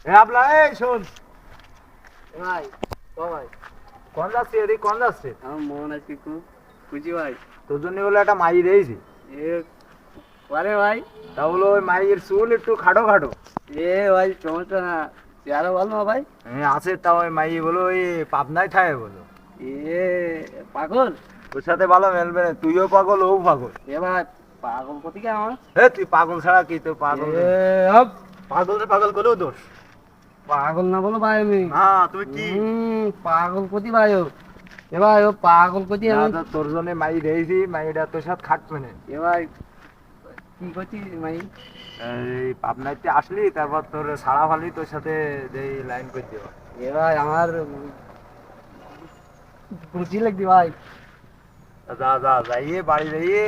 এ আপলা এই শোন ভাই ও ভাই কোন যাচ্ছে এদিক কোন যাচ্ছে আমার মন আজকে খুব খুশি ভাই। তোর জন্য বলে একটা মাই দিয়েছি এ পারে ভাই। তা বলো ওই মাইয়ের চুল একটু খাটো খাটো এ ভাই সমস্যা না, চেহারা ভালো না ভাই। আছে তা ওই মাই বলো ওই পাবনায় থাকে বলো এ পাগল। তোর সাথে ভালো মেলবে না, তুইও পাগল ও পাগল। এ ভাই পাগল কোথেকে আমার? এ তুই পাগল ছাড়া কি তোর পাগল এ হপ, পাগল পাগল করেও দোষ পাগল না বলো ভাই আমি। না তুমি কি পাগল কোথি ভাই ও? এ ভাই ও পাগল কোথি না, আমি? তো তোর জন্য মাই দিয়েছি, মাইটা তোর সাথে খাটবে না। এ ভাই কি করছিস ভাই? এই পাবনাইতে আসলি তারপর তোর সারা ফালি তোর সাথে যেই লাইন করে দেবো। এ ভাই আমার খুশি লাগছে ভাই। যা যা যাইয়ে বাড়ি যাইয়ে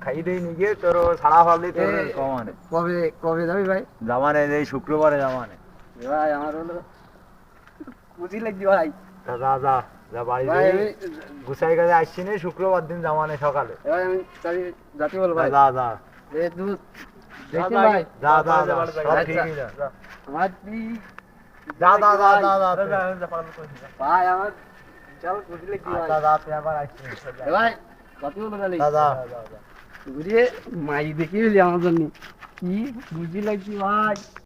খাই দিয়ে নিয়ে তোর সারা ফালি তোর এ, কমানে কবে কবে যাবি ভাই? জামানে এই শুক্রবারে জামানে। এ ভাই আমার হলো খুশি লাগছে ভাই। যা যা যা যা বাড়ি ভাই যাইয়ে আমি গুছাই কাজে আসছি না শুক্রবার দিন জামানে সকালে। এ ভাই আমি তাহলে যাতে বল ভাই। যা যা এ তুই যা দেখি ভাই যা যা যা আচ্ছা। সব ঠিকই যা আমার কি যা যা যা যা ভাই আমার চল খুশি লাগছে ভাই। যা যা তুই আবার আসছিস এ ভাই যাতে বল তাহলে যা যা ঘুরিয়ে মাই দেখি আমার জন্য কি খুশি লাগছে ভাই।